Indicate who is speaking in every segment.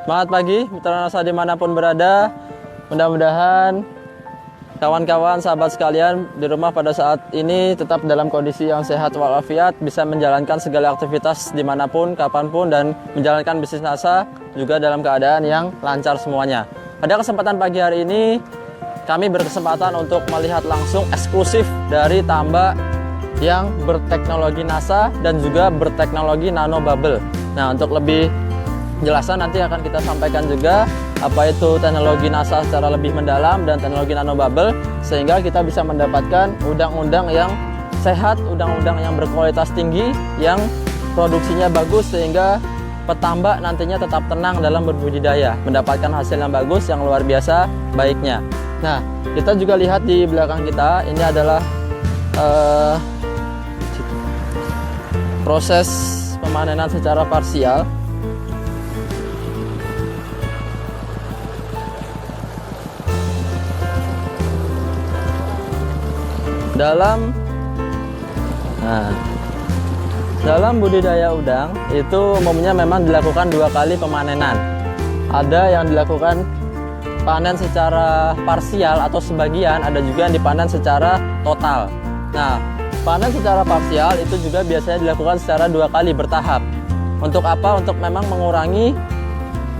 Speaker 1: Semangat pagi, mitra nasa dimanapun berada. Mudah-mudahan kawan-kawan, sahabat sekalian di rumah pada saat ini tetap dalam kondisi yang sehat walafiat, bisa menjalankan segala aktivitas dimanapun, kapanpun, dan menjalankan bisnis NASA juga dalam keadaan yang lancar semuanya. Pada kesempatan pagi hari ini, kami berkesempatan untuk melihat langsung eksklusif dari tambak yang berteknologi NASA dan juga berteknologi nanobubble. Nah, untuk lebih jelasan nanti akan kita sampaikan juga apa itu teknologi NASA secara lebih mendalam dan teknologi nanobubble, sehingga kita bisa mendapatkan udang-udang yang sehat, udang-udang yang berkualitas tinggi, yang produksinya bagus, sehingga petambak nantinya tetap tenang dalam berbudidaya, mendapatkan hasil yang bagus, yang luar biasa baiknya. Nah, kita juga lihat di belakang kita, ini adalah proses pemanenan secara parsial. Dalam budidaya udang itu umumnya memang dilakukan 2 kali pemanenan. Ada yang dilakukan panen secara parsial atau sebagian, ada juga yang dipanen secara total. Nah, panen secara parsial itu juga biasanya dilakukan secara 2 kali bertahap. Untuk apa? Untuk memang mengurangi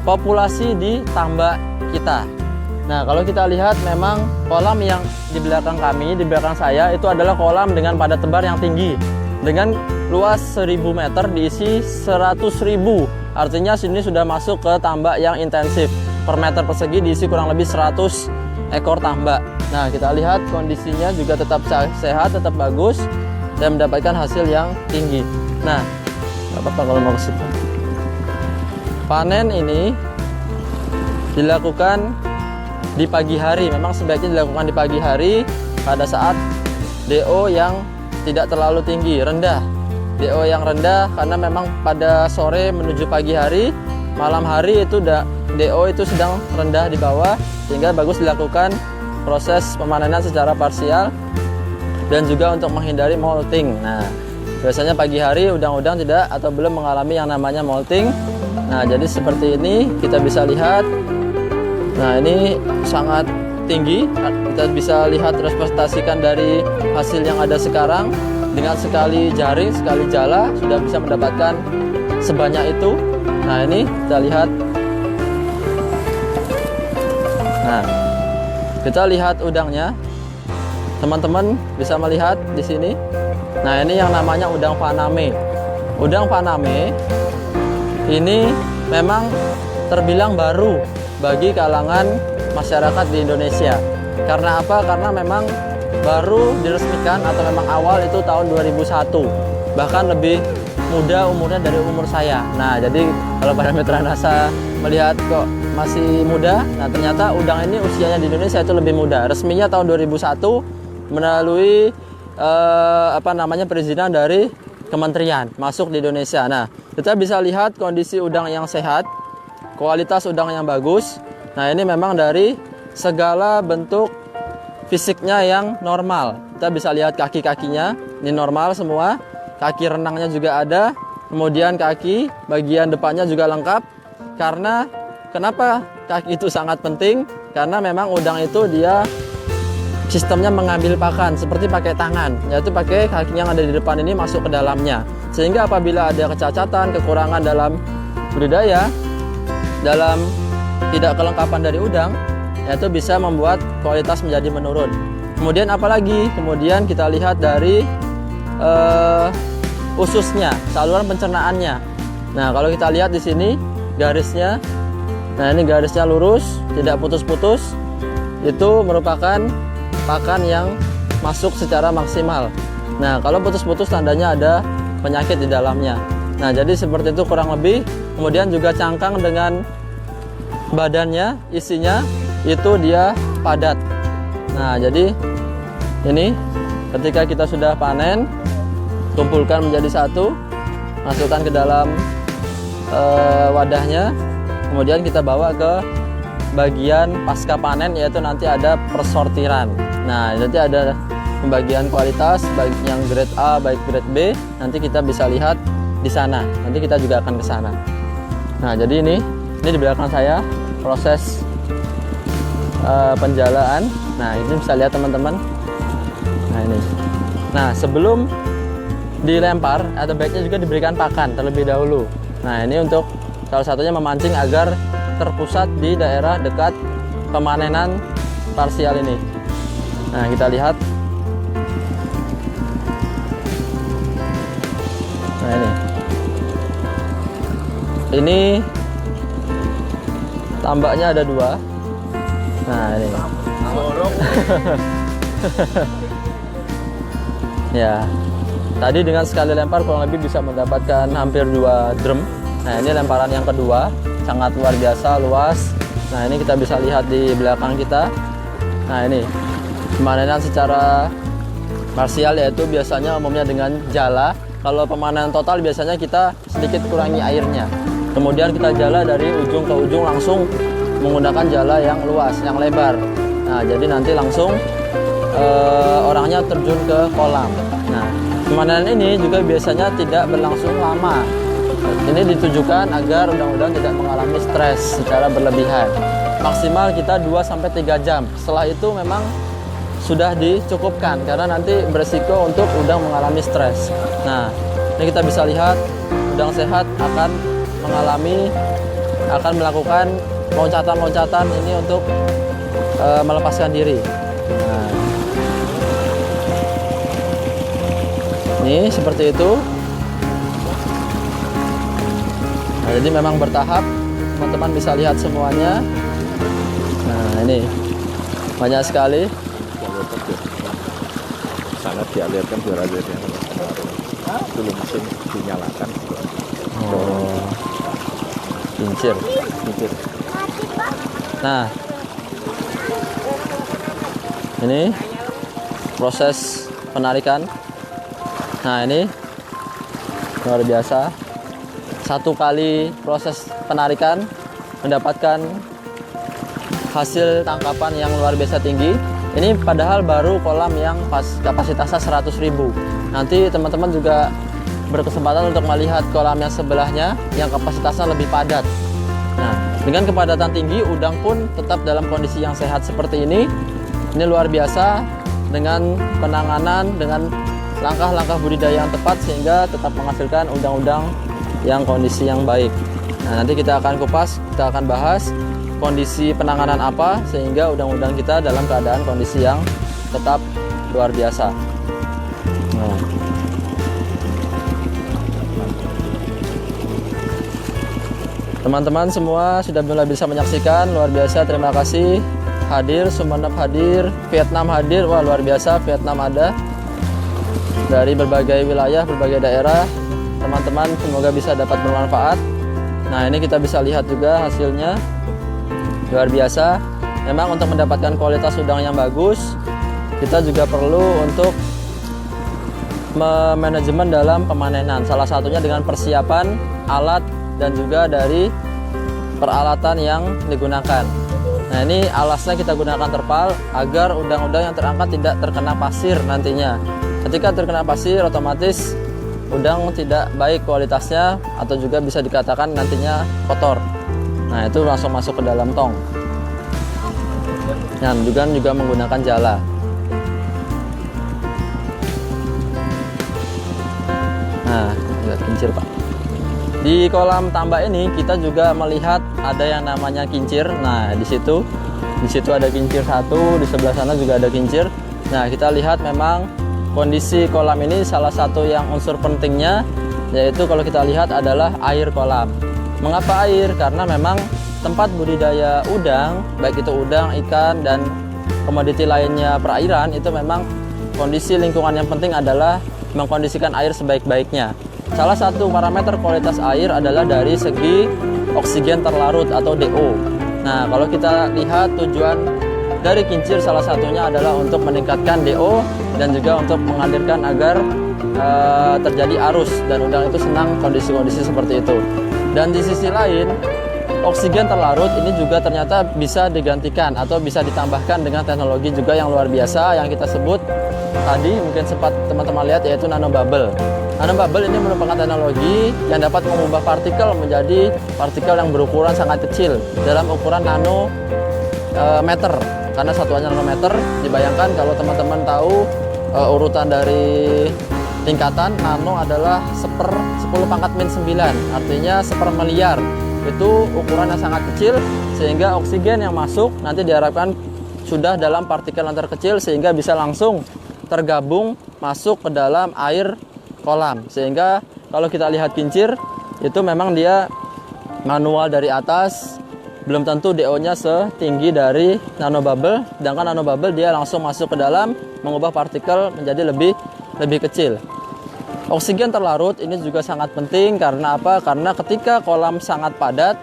Speaker 1: populasi di tambak kita. Nah, kalau kita lihat memang kolam yang di belakang kami, di belakang saya, itu adalah kolam dengan padat tebar yang tinggi. Dengan luas 1000 meter diisi 100.000. Artinya sini sudah masuk ke tambak yang intensif. Per meter persegi diisi kurang lebih 100 ekor tambak. Nah, kita lihat kondisinya juga tetap sehat, tetap bagus, dan mendapatkan hasil yang tinggi. Nah, nggak apa-apa kalau mau ke situ. Panen ini dilakukan di pagi hari, memang sebaiknya dilakukan di pagi hari pada saat DO yang tidak terlalu tinggi, rendah. DO yang rendah karena memang pada sore menuju pagi hari, malam hari itu DO itu sedang rendah di bawah, sehingga bagus dilakukan proses pemanenan secara parsial dan juga untuk menghindari molting. Nah, biasanya pagi hari udang-udang tidak atau belum mengalami yang namanya molting. Nah, jadi seperti ini kita bisa lihat. Nah, ini sangat tinggi, kita bisa lihat representasikan dari hasil yang ada sekarang. Dengan sekali jaring, sekali jala sudah bisa mendapatkan sebanyak itu. Nah, ini kita lihat. Nah, kita lihat udangnya, teman-teman bisa melihat di sini. Nah, ini yang namanya udang Faname. Udang Faname ini memang terbilang baru bagi kalangan masyarakat di Indonesia. Karena apa? Karena memang baru diresmikan atau memang awal itu tahun 2001. Bahkan lebih muda umurnya dari umur saya. Nah, jadi kalau pada mitra NASA melihat kok masih muda, nah ternyata udang ini usianya di Indonesia itu lebih muda. Resminya tahun 2001 melalui perizinan dari kementerian masuk di Indonesia. Nah, kita bisa lihat kondisi udang yang sehat, kualitas udang yang bagus. Nah, ini memang dari segala bentuk fisiknya yang normal. Kita bisa lihat kaki-kakinya, ini normal semua. Kaki renangnya juga ada. Kemudian kaki bagian depannya juga lengkap. Karena kenapa kaki itu sangat penting? Karena memang udang itu dia sistemnya mengambil pakan seperti pakai tangan, yaitu pakai kaki yang ada di depan ini masuk ke dalamnya. Sehingga apabila ada kecacatan, kekurangan dalam budidaya, dalam tidak kelengkapan dari udang, yaitu bisa membuat kualitas menjadi menurun. Kemudian apalagi? Kemudian kita lihat dari ususnya, saluran pencernaannya. Nah, kalau kita lihat di sini garisnya, nah ini garisnya lurus, tidak putus-putus. Itu merupakan pakan yang masuk secara maksimal. Nah, kalau putus-putus tandanya ada penyakit di dalamnya. Nah, jadi seperti itu kurang lebih. Kemudian juga cangkang dengan badannya, isinya itu dia padat. Nah, jadi ini ketika kita sudah panen, kumpulkan menjadi satu, masukkan ke dalam wadahnya, kemudian kita bawa ke bagian pasca panen, yaitu nanti ada persortiran. Nah, nanti ada pembagian kualitas, baik yang grade A, baik grade B, nanti kita bisa lihat di sana. Nanti kita juga akan ke sana. Nah, jadi ini Ini di belakang saya proses penjalaan. Nah, ini bisa lihat teman-teman. Nah, ini. Nah, sebelum dilempar atau baiknya juga diberikan pakan terlebih dahulu. Nah, ini untuk salah satunya memancing agar terpusat di daerah dekat pemanenan parsial ini. Nah, kita lihat. Nah, ini tambaknya ada 2. Nah, ini. Ya. Tadi dengan sekali lempar kurang lebih bisa mendapatkan hampir 2 drum. Nah, ini lemparan yang kedua, sangat luar biasa luas. Nah, ini kita bisa lihat di belakang kita. Nah, ini pemanenan secara parsial, yaitu biasanya umumnya dengan jala. Kalau pemanenan total biasanya kita sedikit kurangi airnya. Kemudian kita jala dari ujung ke ujung langsung menggunakan jala yang luas, yang lebar. Nah, jadi nanti langsung orangnya terjun ke kolam. Nah, pemanenan ini juga biasanya tidak berlangsung lama. Ini ditujukan agar udang-udang tidak mengalami stres secara berlebihan. Maksimal kita 2-3 jam. Setelah itu memang sudah dicukupkan karena nanti beresiko untuk udang mengalami stres. Nah, ini kita bisa lihat udang sehat akan melakukan loncatan-loncatan ini untuk melepaskan diri. Nah, ini seperti itu. Nah, jadi memang bertahap, teman-teman bisa lihat semuanya. Nah, ini banyak sekali.
Speaker 2: Sangat dialirkan biar aja dia dulu mesin dinyalakan.
Speaker 1: Oh, kincir. Nah, ini proses penarikan. Nah, ini luar biasa. 1 kali proses penarikan mendapatkan hasil tangkapan yang luar biasa tinggi. Ini padahal baru kolam yang kapasitasnya 100.000. Nanti teman-teman juga berkesempatan untuk melihat kolam yang sebelahnya yang kapasitasnya lebih padat. Nah, dengan kepadatan tinggi, udang pun tetap dalam kondisi yang sehat seperti ini. Ini luar biasa dengan penanganan, dengan langkah-langkah budidaya yang tepat sehingga tetap menghasilkan udang-udang yang kondisi yang baik. Nah, nanti kita akan kupas, kita akan bahas kondisi penanganan apa sehingga udang-udang kita dalam keadaan kondisi yang tetap luar biasa. Nah. Teman-teman semua sudah mulai bisa menyaksikan, luar biasa, terima kasih hadir, Sumeneb hadir, Vietnam hadir. Wah, luar biasa, Vietnam ada dari berbagai wilayah, berbagai daerah. Teman-teman semoga bisa dapat bermanfaat. Nah, ini kita bisa lihat juga hasilnya luar biasa. Memang untuk mendapatkan kualitas udang yang bagus, kita juga perlu untuk manajemen dalam pemanenan. Salah satunya dengan persiapan alat dan juga dari peralatan yang digunakan. Nah, ini alasnya kita gunakan terpal agar udang-udang yang terangkat tidak terkena pasir nantinya. Ketika terkena pasir, otomatis udang tidak baik kualitasnya atau juga bisa dikatakan nantinya kotor. Nah, itu langsung masuk ke dalam tong. Dan juga menggunakan jala. Nah, lihat kincir, Pak. Di kolam tambak ini kita juga melihat ada yang namanya kincir. Nah, di situ ada kincir 1, di sebelah sana juga ada kincir. Nah, kita lihat memang kondisi kolam ini salah satu yang unsur pentingnya yaitu kalau kita lihat adalah air kolam. Mengapa air? Karena memang tempat budidaya udang, baik itu udang, ikan, dan komoditi lainnya perairan, itu memang kondisi lingkungan yang penting adalah mengkondisikan air sebaik-baiknya. Salah satu parameter kualitas air adalah dari segi oksigen terlarut atau DO. Nah, kalau kita lihat tujuan dari kincir salah satunya adalah untuk meningkatkan DO dan juga untuk mengalirkan agar terjadi arus dan udang itu senang kondisi-kondisi seperti itu. Dan di sisi lain, oksigen terlarut ini juga ternyata bisa digantikan atau bisa ditambahkan dengan teknologi juga yang luar biasa yang kita sebut tadi mungkin sempat teman-teman lihat, yaitu nanobubble. Nanobubble ini merupakan teknologi yang dapat mengubah partikel menjadi partikel yang berukuran sangat kecil dalam ukuran nanometer. Karena satuannya nanometer, dibayangkan kalau teman-teman tahu urutan dari tingkatan, nano adalah 10⁻⁹, artinya 1/miliar. Itu ukuran yang sangat kecil, sehingga oksigen yang masuk nanti diharapkan sudah dalam partikel yang terkecil, sehingga bisa langsung tergabung masuk ke dalam air kolam. Sehingga kalau kita lihat kincir, itu memang dia manual dari atas, belum tentu DO-nya setinggi dari nanobubble, sedangkan nanobubble dia langsung masuk ke dalam, mengubah partikel menjadi lebih kecil. Oksigen terlarut ini juga sangat penting karena apa? Karena ketika kolam sangat padat,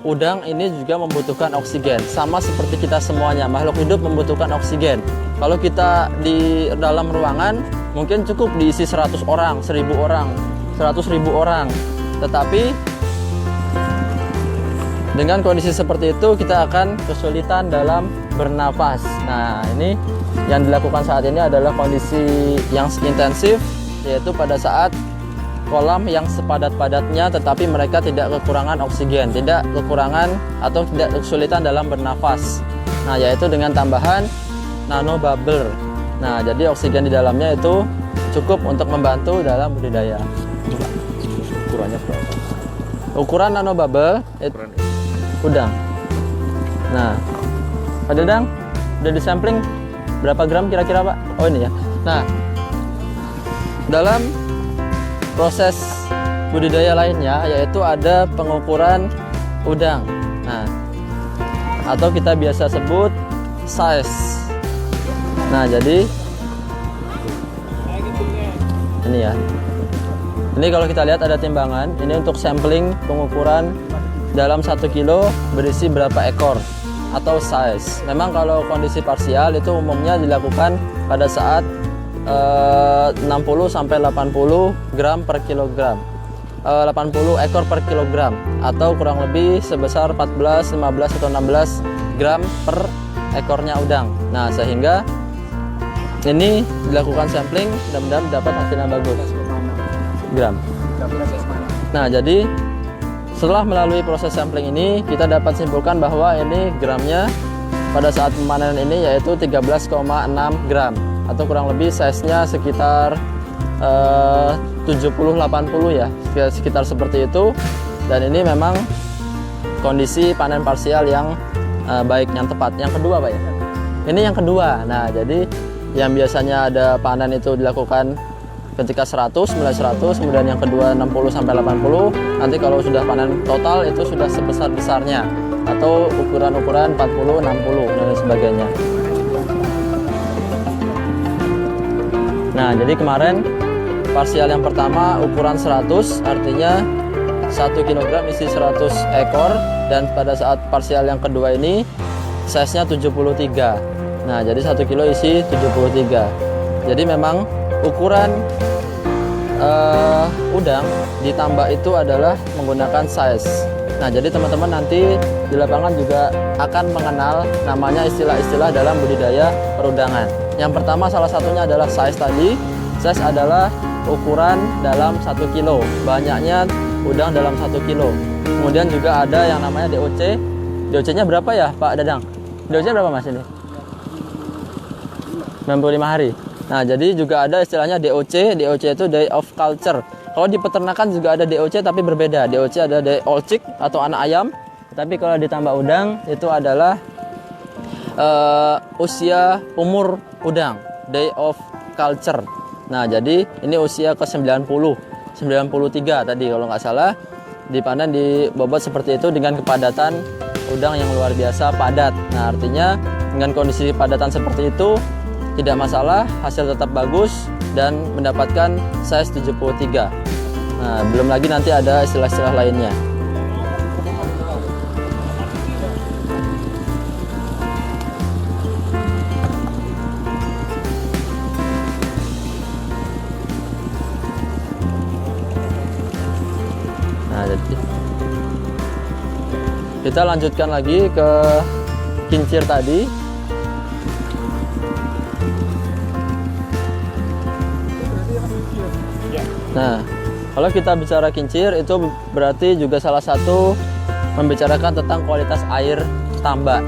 Speaker 1: udang ini juga membutuhkan oksigen. Sama seperti kita semuanya, makhluk hidup membutuhkan oksigen. Kalau kita di dalam ruangan, mungkin cukup diisi 100 orang, 1000 orang, 100.000 orang. Tetapi dengan kondisi seperti itu, kita akan kesulitan dalam bernafas. Nah, ini yang dilakukan saat ini adalah kondisi yang intensif, yaitu pada saat kolam yang sepadat-padatnya, tetapi mereka tidak kekurangan oksigen, tidak kekurangan atau tidak kesulitan dalam bernafas. Nah, yaitu dengan tambahan nanobubble. Nah, jadi oksigen di dalamnya itu cukup untuk membantu dalam budidaya.
Speaker 2: Ukurannya berapa?
Speaker 1: Ukuran nanobubble udang. Nah, Pak Dadang, udah disampling berapa gram kira-kira, Pak? Oh, ini ya. Nah, dalam proses budidaya lainnya yaitu ada pengukuran udang. Nah, atau kita biasa sebut size. Nah, jadi ini ya. Ini kalau kita lihat ada timbangan. Ini untuk sampling pengukuran dalam 1 kilo berisi berapa ekor atau size. Memang kalau kondisi parsial itu umumnya dilakukan pada saat 60 sampai 80 gram per kilogram. 80 ekor per kilogram atau kurang lebih sebesar 14, 15 atau 16 gram per ekornya udang. Nah, sehingga ini dilakukan sampling, mudah-mudahan dapat hasil yang bagus. Gram. Nah, jadi setelah melalui proses sampling ini, kita dapat simpulkan bahwa ini gramnya pada saat pemanenan ini yaitu 13,6 gram atau kurang lebih size-nya sekitar 70-80 ya, sekitar seperti itu. Dan ini memang kondisi panen parsial yang baik, yang tepat. Yang kedua, Pak ya? Ini yang kedua. Nah, jadi yang biasanya ada panen itu dilakukan ketika 100, mulai 100, kemudian yang kedua 60 sampai 80. Nanti kalau sudah panen total itu sudah sebesar-besarnya atau ukuran-ukuran 40, 60 dan sebagainya. Nah, jadi kemarin parsial yang pertama ukuran 100, artinya 1 kg isi 100 ekor, dan pada saat parsial yang kedua ini size-nya 73. Nah, jadi 1 kilo isi 73. Jadi memang ukuran udang ditambah itu adalah menggunakan size. Nah, jadi teman-teman nanti di lapangan juga akan mengenal namanya istilah-istilah dalam budidaya perudangan. Yang pertama salah satunya adalah size tadi. Size adalah ukuran dalam 1 kilo, banyaknya udang dalam 1 kilo. Kemudian juga ada yang namanya DOC. DOC-nya berapa ya, Pak Dadang? DOC berapa, Mas, ini? 95 hari. Nah, jadi juga ada istilahnya DOC. DOC itu Day of Culture. Kalau di peternakan juga ada DOC tapi berbeda. DOC ada Day Old Chick atau anak ayam. Tapi kalau ditambah udang itu adalah usia umur udang, Day of Culture. Nah, jadi ini usia ke 93 tadi kalau nggak salah. Dipanen di bobot seperti itu dengan kepadatan udang yang luar biasa padat. Nah, artinya dengan kondisi padatan seperti itu tidak masalah, hasil tetap bagus dan mendapatkan size 73. Nah, belum lagi nanti ada istilah-istilah lainnya. Nah, jadi kita lanjutkan lagi ke kincir tadi. Nah, kalau kita bicara kincir itu berarti juga salah satu membicarakan tentang kualitas air tambak.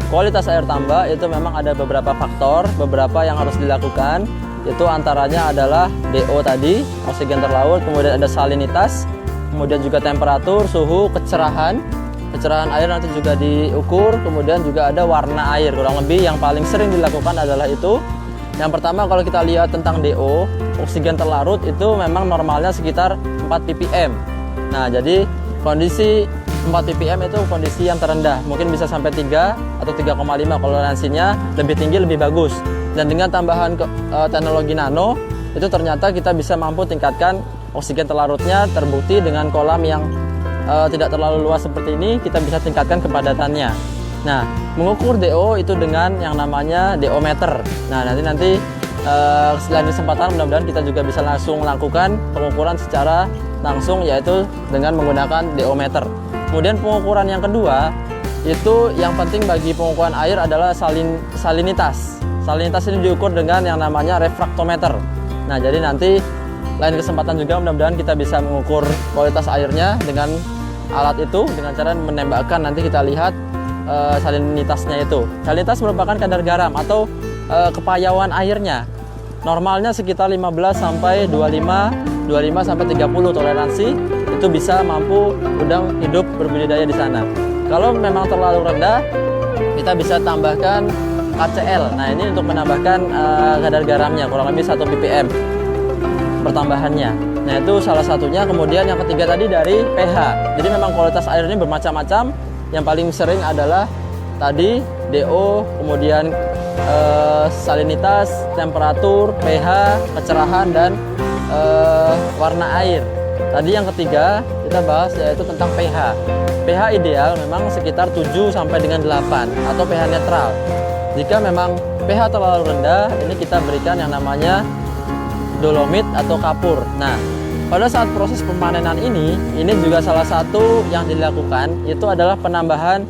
Speaker 1: Kualitas air tambak itu memang ada beberapa faktor, beberapa yang harus dilakukan. Itu antaranya adalah DO tadi, oksigen terlarut, kemudian ada salinitas, kemudian juga temperatur, suhu, kecerahan air nanti juga diukur, kemudian juga ada warna air. Kurang lebih yang paling sering dilakukan adalah itu. Yang pertama kalau kita lihat tentang DO, oksigen terlarut itu memang normalnya sekitar 4 ppm. Nah, jadi kondisi 4 ppm itu kondisi yang terendah, mungkin bisa sampai 3 atau 3,5 toleransinya, lebih tinggi lebih bagus. Dan dengan tambahan teknologi nano, itu ternyata kita bisa mampu tingkatkan oksigen terlarutnya, terbukti dengan kolam yang tidak terlalu luas seperti ini, kita bisa tingkatkan kepadatannya. Nah, mengukur DO itu dengan yang namanya DO meter. Nah, nanti selain kesempatan mudah-mudahan kita juga bisa langsung melakukan pengukuran secara langsung, yaitu dengan menggunakan DO meter. Kemudian pengukuran yang kedua, itu yang penting bagi pengukuran air adalah salinitas. Salinitas ini diukur dengan yang namanya refraktometer. Nah, jadi nanti lain kesempatan juga mudah-mudahan kita bisa mengukur kualitas airnya dengan alat itu, dengan cara menembakkan, nanti kita lihat salinitasnya itu. Salinitas merupakan kadar garam atau kepayauan airnya. Normalnya sekitar 15 sampai 25 sampai 30 toleransi, itu bisa mampu udang hidup berbudidaya di sana. Kalau memang terlalu rendah, kita bisa tambahkan KCl. Nah, ini untuk menambahkan kadar garamnya kurang lebih 1 ppm pertambahannya. Nah, itu salah satunya. Kemudian yang ketiga tadi dari pH. Jadi memang kualitas air ini bermacam-macam. Yang paling sering adalah tadi DO, kemudian salinitas, temperatur, pH, kecerahan, dan warna air. Tadi yang ketiga kita bahas yaitu tentang pH. pH ideal memang sekitar 7 sampai dengan 8 atau pH netral. Jika memang pH terlalu rendah, ini kita berikan yang namanya dolomit atau kapur. Nah, pada saat proses pemanenan ini juga salah satu yang dilakukan itu adalah penambahan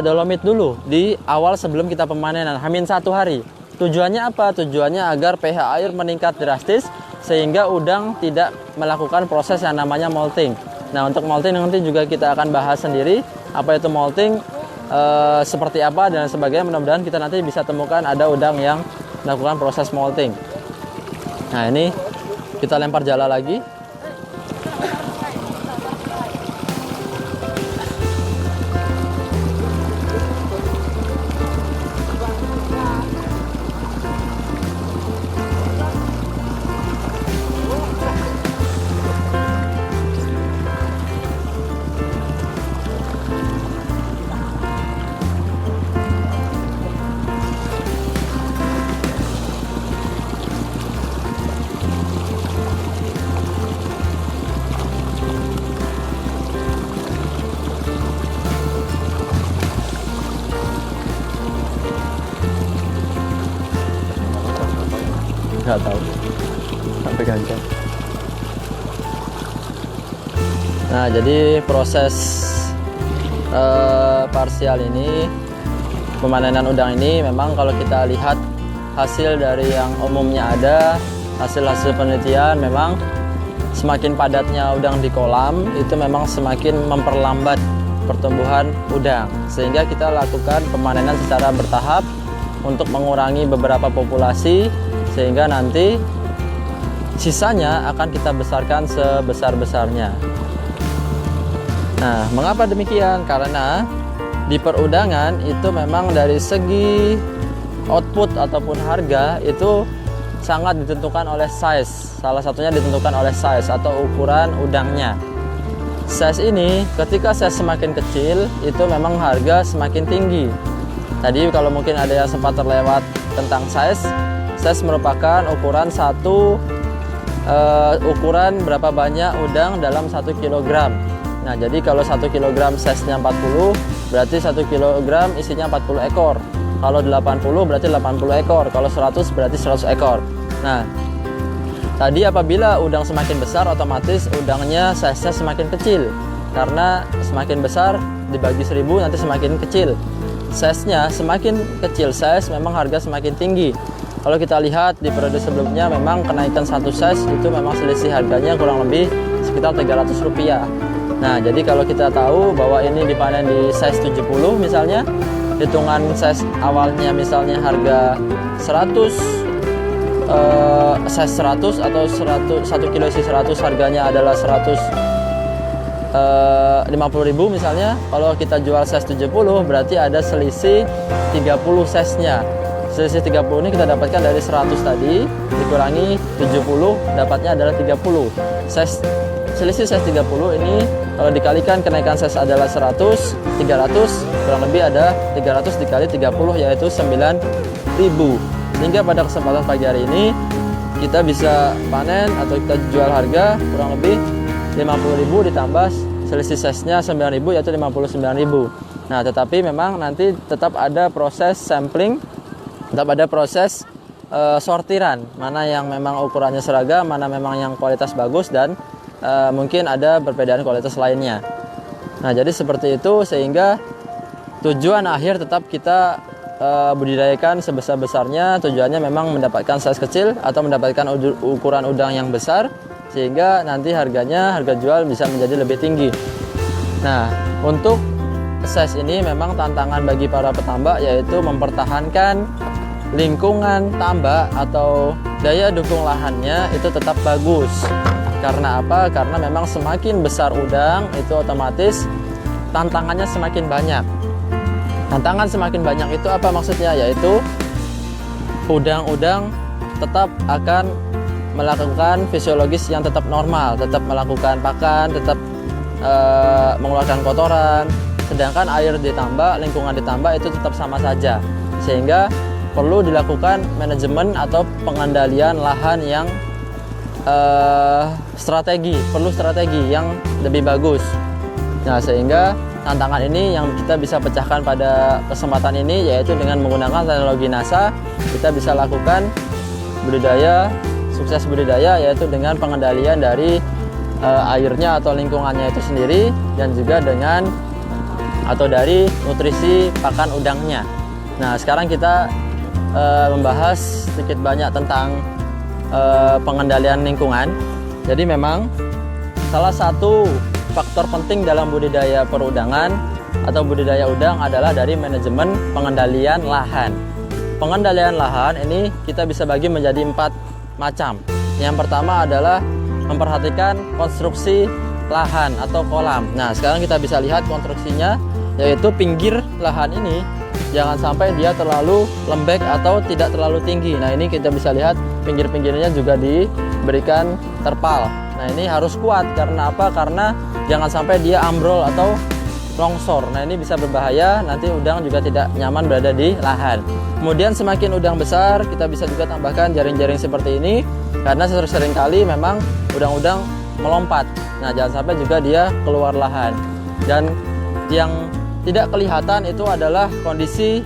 Speaker 1: dolomit dulu di awal sebelum kita pemanenan, H-1 hari. Tujuannya apa? Tujuannya agar pH air meningkat drastis sehingga udang tidak melakukan proses yang namanya molting. Nah, untuk molting nanti juga kita akan bahas sendiri apa itu molting, seperti apa dan sebagainya. Mudah-mudahan kita nanti bisa temukan ada udang yang melakukan proses molting. Nah, ini kita lempar jala lagi. Nggak tahu sampai gancang. Nah, jadi proses parsial ini, pemanenan udang ini, memang kalau kita lihat hasil dari yang umumnya ada, hasil-hasil penelitian, memang semakin padatnya udang di kolam itu memang semakin memperlambat pertumbuhan udang, sehingga kita lakukan pemanenan secara bertahap untuk mengurangi beberapa populasi, sehingga nanti sisanya akan kita besarkan sebesar-besarnya. Nah, mengapa demikian? Karena di perundangan itu memang dari segi output ataupun harga itu sangat ditentukan oleh size. Salah satunya ditentukan oleh size atau ukuran udangnya. Size ini ketika size semakin kecil itu memang harga semakin tinggi. Tadi kalau mungkin ada yang sempat terlewat tentang size merupakan ukuran ukuran berapa banyak udang dalam 1 kg. Nah, jadi kalau 1 kg size-nya 40, berarti 1 kg isinya 40 ekor. Kalau 80 berarti 80 ekor. Kalau 100 berarti 100 ekor. Nah, tadi apabila udang semakin besar, otomatis udangnya size-nya semakin kecil. Karena semakin besar dibagi 1000 nanti semakin kecil. Size-nya semakin kecil size memang harga semakin tinggi. Kalau kita lihat di periode sebelumnya memang kenaikan satu size itu memang selisih harganya kurang lebih sekitar Rp300. Nah, jadi kalau kita tahu bahwa ini dipanen di size 70 misalnya, hitungan size awalnya misalnya harga 100, size 100 atau 1 kilo isi 100 harganya adalah 150.000 misalnya. Kalau kita jual size 70 berarti ada selisih 30 size-nya. Selisih 30 ini kita dapatkan dari 100 tadi dikurangi 70 dapatnya adalah 30. Selisih size 30 ini kalau dikalikan kenaikan size adalah 100, 300 kurang lebih ada 300 dikali 30 yaitu 9.000. Sehingga pada kesempatan pagi hari ini kita bisa panen atau kita jual harga kurang lebih 50.000 ditambah selisih size-nya 9.000 yaitu 59.000. Nah, tetapi memang nanti tetap ada proses sampling, tetap ada proses sortiran, mana yang memang ukurannya seragam, mana memang yang kualitas bagus dan mungkin ada perbedaan kualitas lainnya. Nah, jadi seperti itu sehingga tujuan akhir tetap kita budidayakan sebesar-besarnya. Tujuannya memang mendapatkan size kecil atau mendapatkan ukuran udang yang besar sehingga nanti harga jual bisa menjadi lebih tinggi. Nah, untuk size ini memang tantangan bagi para petambak yaitu mempertahankan lingkungan tambak atau daya dukung lahannya itu tetap bagus. Karena apa? Karena memang semakin besar udang itu otomatis tantangannya semakin banyak. Tantangan semakin banyak itu apa maksudnya? Yaitu udang-udang tetap akan melakukan fisiologis yang tetap normal, tetap melakukan pakan, tetap mengeluarkan kotoran. Sedangkan air ditambah, lingkungan ditambah itu tetap sama saja. Sehingga perlu dilakukan manajemen atau pengendalian lahan yang perlu strategi yang lebih bagus. Nah, sehingga tantangan ini yang kita bisa pecahkan pada kesempatan ini yaitu dengan menggunakan teknologi NASA kita bisa lakukan sukses budidaya yaitu dengan pengendalian dari airnya atau lingkungannya itu sendiri dan juga dari nutrisi pakan udangnya. Nah, sekarang kita membahas sedikit banyak tentang pengendalian lingkungan. Jadi memang salah satu faktor penting dalam budidaya perudangan atau budidaya udang adalah dari manajemen pengendalian lahan. Pengendalian lahan ini kita bisa bagi menjadi 4 macam. Yang pertama adalah memperhatikan konstruksi lahan atau kolam. Nah, sekarang kita bisa lihat konstruksinya yaitu pinggir lahan ini jangan sampai dia terlalu lembek atau tidak terlalu tinggi. Nah, ini kita bisa lihat pinggir-pinggirnya juga diberikan terpal. Nah, ini harus kuat karena apa? Karena jangan sampai dia ambrol atau longsor. Nah, ini bisa berbahaya, nanti udang juga tidak nyaman berada di lahan. Kemudian semakin udang besar, kita bisa juga tambahkan jaring-jaring seperti ini karena seringkali memang udang-udang melompat. Nah, jangan sampai juga dia keluar lahan. Dan yang tidak kelihatan itu adalah kondisi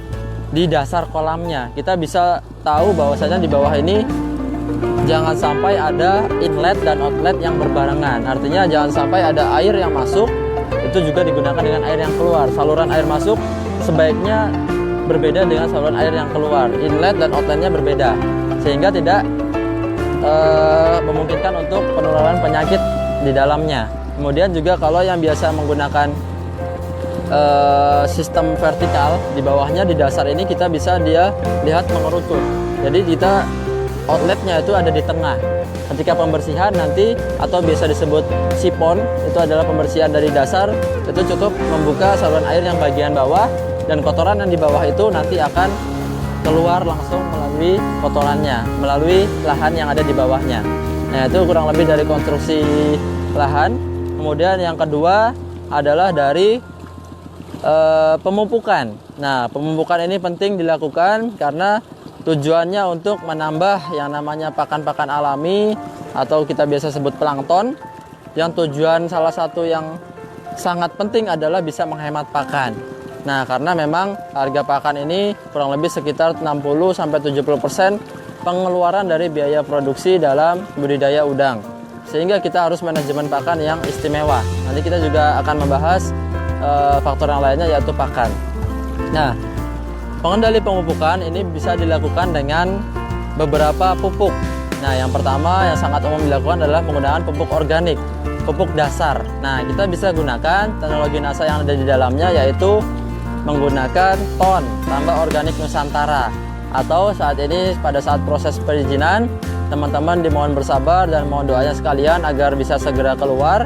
Speaker 1: di dasar kolamnya. Kita bisa tahu bahwasanya di bawah ini jangan sampai ada inlet dan outlet yang berbarengan. Artinya jangan sampai ada air yang masuk itu juga digunakan dengan air yang keluar. Saluran air masuk sebaiknya berbeda dengan saluran air yang keluar. Inlet dan outletnya berbeda sehingga tidak memungkinkan untuk penularan penyakit di dalamnya. Kemudian juga kalau yang biasa menggunakan sistem vertikal di bawahnya di dasar ini kita bisa dia lihat mengerucut. Jadi kita outletnya itu ada di tengah. Ketika pembersihan nanti atau biasa disebut sipon itu adalah pembersihan dari dasar itu cukup membuka saluran air yang bagian bawah dan kotoran yang di bawah itu nanti akan keluar langsung melalui kotorannya melalui lahan yang ada di bawahnya. Nah, itu kurang lebih dari konstruksi lahan. Kemudian yang kedua adalah dari pemupukan. Nah, pemupukan ini penting dilakukan karena tujuannya untuk menambah yang namanya pakan-pakan alami atau kita biasa sebut plankton. Yang tujuan salah satu yang sangat penting adalah bisa menghemat pakan. Nah, karena memang harga pakan ini kurang lebih sekitar 60-70% pengeluaran dari biaya produksi dalam budidaya udang. Sehingga kita harus manajemen pakan yang istimewa. Nanti kita juga akan membahas faktor yang lainnya yaitu pakan. Nah, pengendali pemupukan ini bisa dilakukan dengan beberapa pupuk. Nah, yang pertama yang sangat umum dilakukan adalah menggunakan pupuk organik, pupuk dasar. Nah, kita bisa gunakan teknologi NASA yang ada di dalamnya, yaitu menggunakan ton tambah organik Nusantara. Atau saat ini pada saat proses perizinan, teman-teman dimohon bersabar dan mohon doanya sekalian agar bisa segera keluar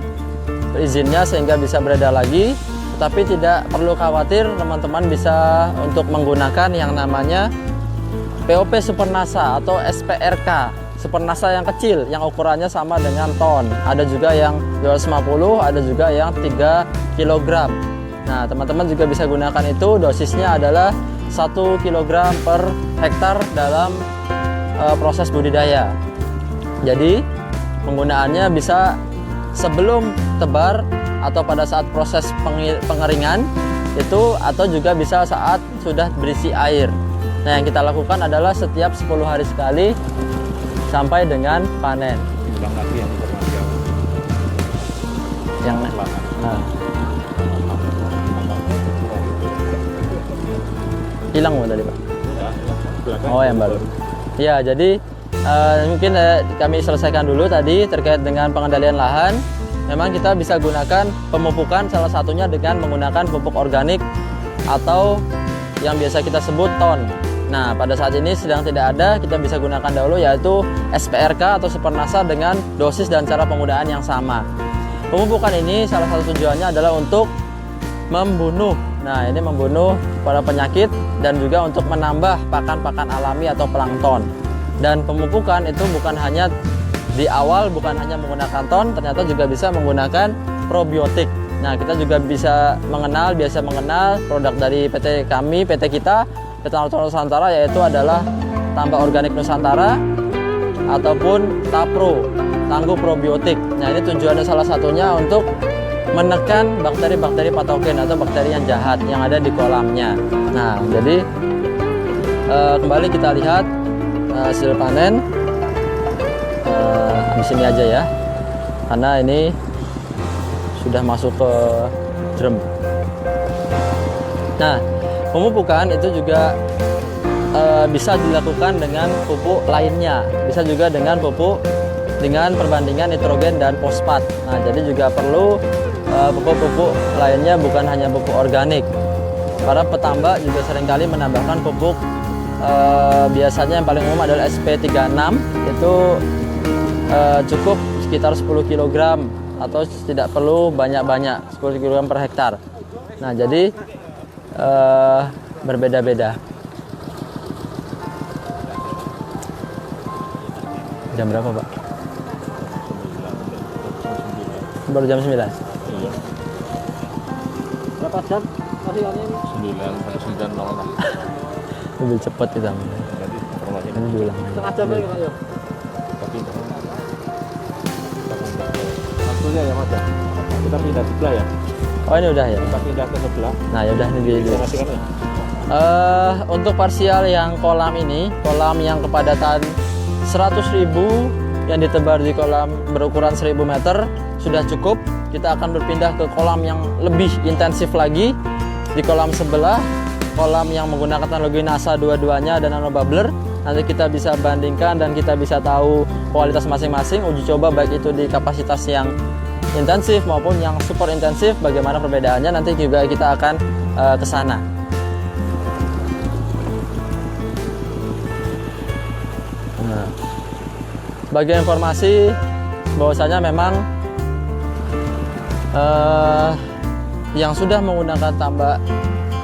Speaker 1: izinnya sehingga bisa beredar lagi. Tapi tidak perlu khawatir, teman-teman bisa untuk menggunakan yang namanya POP Supernasa atau SPRK Supernasa yang kecil, yang ukurannya sama dengan ton. Ada juga yang 250, ada juga yang 3 kg. Nah, teman-teman juga bisa gunakan itu. Dosisnya adalah 1 kg per hektar dalam proses budidaya. Jadi, penggunaannya bisa sebelum tebar atau pada saat proses pengeringan itu, atau juga bisa saat sudah berisi air. Nah, yang kita lakukan adalah setiap 10 hari sekali sampai dengan panen.
Speaker 2: Ulang lagi yang informasi
Speaker 1: Yang hilang tadi, Pak. Oh, yang baru. Ya, jadi mungkin kami selesaikan dulu tadi terkait dengan pengendalian lahan. Memang kita bisa gunakan pemupukan salah satunya dengan menggunakan pupuk organik atau yang biasa kita sebut ton. Nah, pada saat ini sedang tidak ada, kita bisa gunakan dahulu yaitu SPRK atau Supernasa dengan dosis dan cara penggunaan yang sama. Pemupukan ini salah satu tujuannya adalah untuk membunuh. Nah, ini membunuh para penyakit dan juga untuk menambah pakan-pakan alami atau plankton. Dan pemupukan itu bukan hanya di awal, bukan hanya menggunakan ton, ternyata juga bisa menggunakan probiotik. Nah, kita juga biasa mengenal produk dari PT kami, PT kita, PT Nusantara, yaitu adalah tambah organik Nusantara ataupun Tapro, tangguh probiotik. Nah, ini tujuannya salah satunya untuk menekan bakteri-bakteri patogen atau bakteri yang jahat yang ada di kolamnya. Nah, jadi kembali kita lihat hasil panen di sini aja ya, karena ini sudah masuk ke drum. Nah, pemupukan itu juga bisa dilakukan dengan pupuk lainnya, bisa juga dengan pupuk dengan perbandingan nitrogen dan fosfat. Nah, jadi juga perlu pupuk-pupuk lainnya, bukan hanya pupuk organik. Para petambak juga seringkali menambahkan pupuk biasanya yang paling umum adalah SP36, itu cukup sekitar 10 kg atau tidak perlu banyak-banyak, 10 kg per hektar. Nah, jadi berbeda-beda. Jam berapa, Pak? Baru jam 9.
Speaker 2: Iya.
Speaker 3: Berapa jam? Tadi ini
Speaker 2: 9:09.00.
Speaker 1: Mobil cepat kita.
Speaker 2: Berarti informasi
Speaker 1: Ini diulang.
Speaker 3: setengah jam lagi Pak ya.
Speaker 2: tapi waktunya ya Mas ya. Kita pindah sebelah ya.
Speaker 1: Oh, ini udah ya.
Speaker 2: Kita pindah ke sebelah.
Speaker 1: Nah, ya udah ini di
Speaker 2: Informasikan ya.
Speaker 1: untuk parsial yang kolam ini, kolam yang kepadatan 100.000 yang ditebar di kolam berukuran 1000 meter sudah cukup. Kita akan berpindah ke kolam yang lebih intensif lagi di kolam sebelah, kolam yang menggunakan teknologi NASA dua-duanya dan nano bubbler. Nanti kita bisa bandingkan dan kita bisa tahu kualitas masing-masing, uji coba baik itu di kapasitas yang intensif maupun yang super intensif, bagaimana perbedaannya nanti juga kita akan ke sana. Nah, bagi informasi bahwasanya memang yang sudah menggunakan tambak,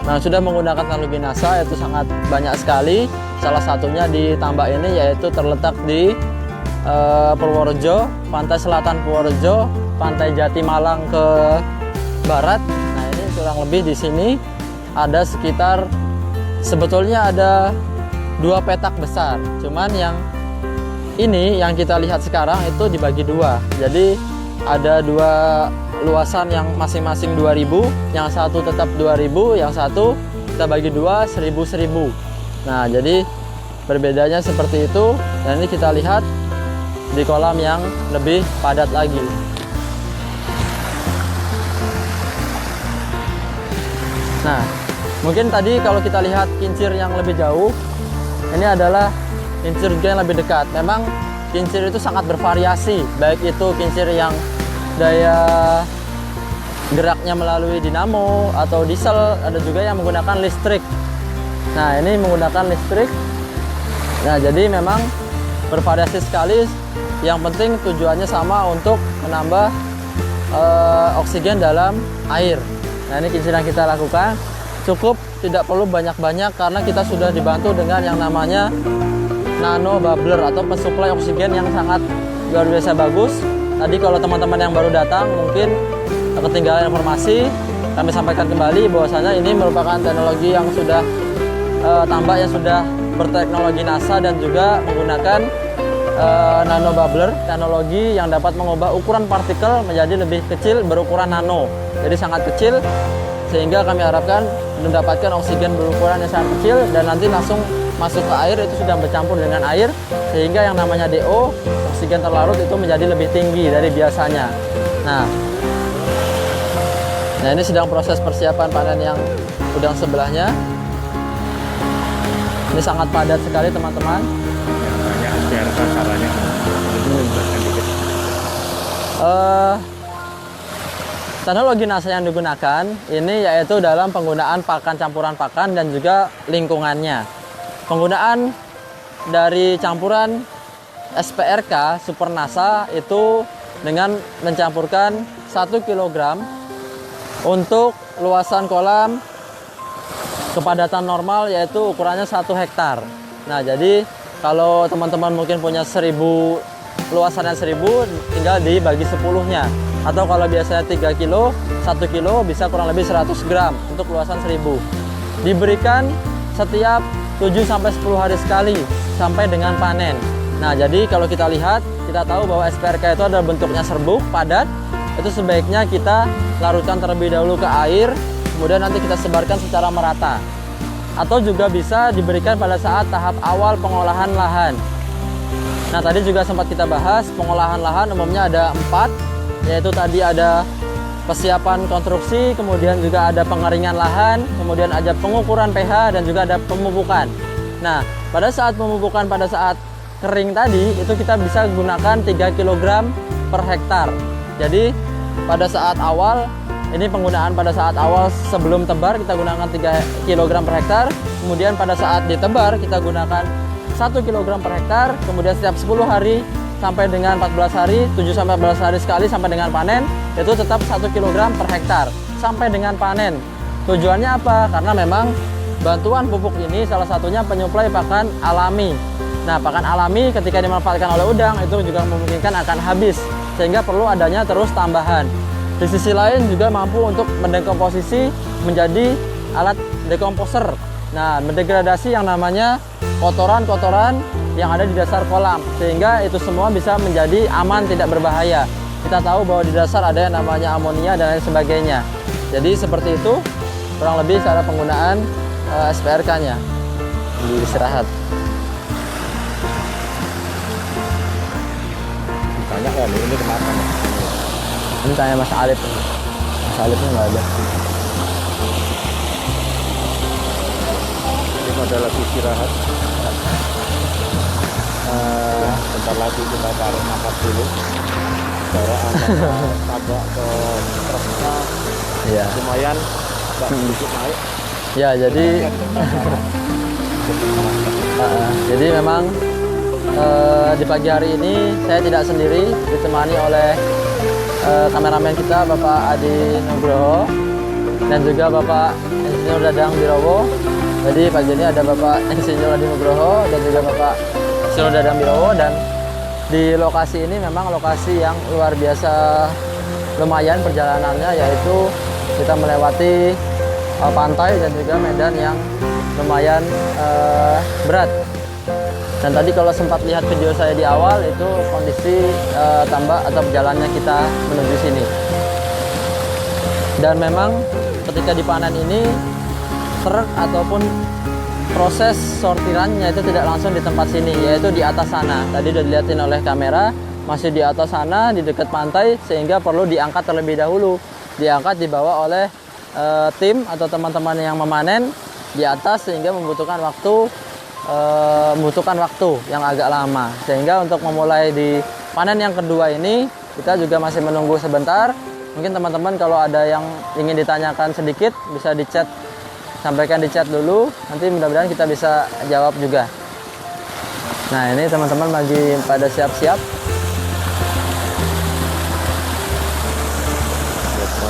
Speaker 1: yang sudah menggunakan teknologi NASA itu sangat banyak sekali. Salah satunya di tambak ini yaitu terletak di Purworejo, pantai selatan Purworejo, pantai Jatimalang ke barat. Nah, ini kurang lebih di sini ada sekitar, sebetulnya ada 2 petak besar, cuman yang ini yang kita lihat sekarang itu dibagi 2. Jadi ada 2 luasan yang masing-masing 2000, yang satu tetap 2000, yang satu kita bagi 2, 1000. Nah, jadi berbedanya seperti itu. Dan ini kita lihat di kolam yang lebih padat lagi. Nah, mungkin tadi kalau kita lihat kincir yang lebih jauh, ini adalah kincir juga yang lebih dekat. Memang kincir itu sangat bervariasi, baik itu kincir yang daya geraknya melalui dinamo atau diesel, ada juga yang menggunakan listrik. Nah, ini menggunakan listrik. Nah, jadi memang bervariasi sekali. Yang penting tujuannya sama, untuk menambah oksigen dalam air. Nah, ini kincir yang kita lakukan. Cukup, tidak perlu banyak-banyak karena kita sudah dibantu dengan yang namanya nano bubbler atau pensuplai oksigen yang sangat luar biasa bagus. Tadi kalau teman-teman yang baru datang mungkin ketinggalan informasi, kami sampaikan kembali bahwasanya ini merupakan teknologi yang sudah tambak yang sudah berteknologi NASA dan juga menggunakan nano bubbler, teknologi yang dapat mengubah ukuran partikel menjadi lebih kecil berukuran nano. Jadi sangat kecil, sehingga kami harapkan mendapatkan oksigen berukuran yang sangat kecil dan nanti langsung masuk ke air, itu sudah bercampur dengan air, sehingga yang namanya DO, oksigen terlarut, itu menjadi lebih tinggi dari biasanya. Nah, ini sedang proses persiapan panen yang udang sebelahnya. Ini sangat padat sekali teman-teman.
Speaker 2: Banyak SPRK caranya.
Speaker 1: Teknologi NASA yang digunakan ini yaitu dalam penggunaan pakan, campuran pakan, dan juga lingkungannya. Penggunaan dari campuran SPRK Super NASA itu dengan mencampurkan 1 kg untuk luasan kolam kepadatan normal, yaitu ukurannya 1 hektar. Nah, jadi kalau teman-teman mungkin punya 1000, luasannya 1000, tinggal dibagi 10-nya. Atau kalau biasanya 3 kilo, 1 kilo bisa kurang lebih 100 gram untuk luasan 1000. Diberikan setiap 7-10 hari sekali sampai dengan panen. Nah, jadi kalau kita lihat, kita tahu bahwa SPRK itu adalah bentuknya serbuk, padat. Itu sebaiknya kita larutkan terlebih dahulu ke air, kemudian nanti kita sebarkan secara merata. Atau juga bisa diberikan pada saat tahap awal pengolahan lahan. Nah, tadi juga sempat kita bahas, pengolahan lahan umumnya ada 4, yaitu tadi ada persiapan konstruksi, kemudian juga ada pengeringan lahan, kemudian ada pengukuran pH, dan juga ada pemupukan. Nah, pada saat pemupukan, pada saat kering tadi, itu kita bisa gunakan 3 kg per hektar. Jadi pada saat awal, ini penggunaan pada saat awal sebelum tebar kita gunakan 3 kg per hektar. Kemudian pada saat ditebar kita gunakan 1 kg per hektar. Kemudian setiap 10 hari sampai dengan 14 hari, 7-14 hari sekali sampai dengan panen, itu tetap 1 kg per hektar sampai dengan panen. Tujuannya apa? Karena memang bantuan pupuk ini salah satunya penyuplai pakan alami. Nah, pakan alami ketika dimanfaatkan oleh udang itu juga memungkinkan akan habis, sehingga perlu adanya terus tambahan. Di sisi lain juga mampu untuk mendekomposisi menjadi alat dekomposer. Nah, mendegradasi yang namanya kotoran-kotoran yang ada di dasar kolam, sehingga itu semua bisa menjadi aman, tidak berbahaya. Kita tahu bahwa di dasar ada yang namanya amonia dan lain sebagainya. Jadi seperti itu kurang lebih cara penggunaan SPRK-nya. Di istirahat.
Speaker 2: Banyak ya, ini kemakan.
Speaker 1: Ini tanya Mas Alif. Mas Alifnya nggak ada.
Speaker 2: Ini pada lagi istirahat. Bentar lagi kita taruh nangkap dulu. Jarak antara tabak ke truknya
Speaker 1: Iya.
Speaker 2: lumayan, agak sedikit naik.
Speaker 1: Ya, jadi memang di pagi hari ini saya tidak sendiri, ditemani oleh kameramen kita Bapak Adi Nugroho dan juga Bapak Insinyur Dadang Birowo. Jadi pagi ini ada Bapak Insinyur Adi Nugroho dan juga Bapak Insinyur Dadang Birowo, dan di lokasi ini memang lokasi yang luar biasa lumayan perjalanannya, yaitu kita melewati pantai dan juga medan yang lumayan berat. Dan tadi kalau sempat lihat video saya di awal, itu kondisi tambak atau jalannya kita menuju sini. Dan memang ketika dipanen ini, truk ataupun proses sortirannya itu tidak langsung di tempat sini, yaitu di atas sana. Tadi sudah dilihatin oleh kamera, masih di atas sana, di dekat pantai, sehingga perlu diangkat terlebih dahulu. Diangkat, dibawa oleh tim atau teman-teman yang memanen di atas, sehingga membutuhkan waktu membutuhkan waktu yang agak lama. Sehingga untuk memulai di panen yang kedua ini kita juga masih menunggu sebentar. Mungkin teman-teman kalau ada yang ingin ditanyakan sedikit bisa di chat, sampaikan di chat dulu. Nanti mudah-mudahan kita bisa jawab juga. Nah ini teman-teman lagi pada siap-siap.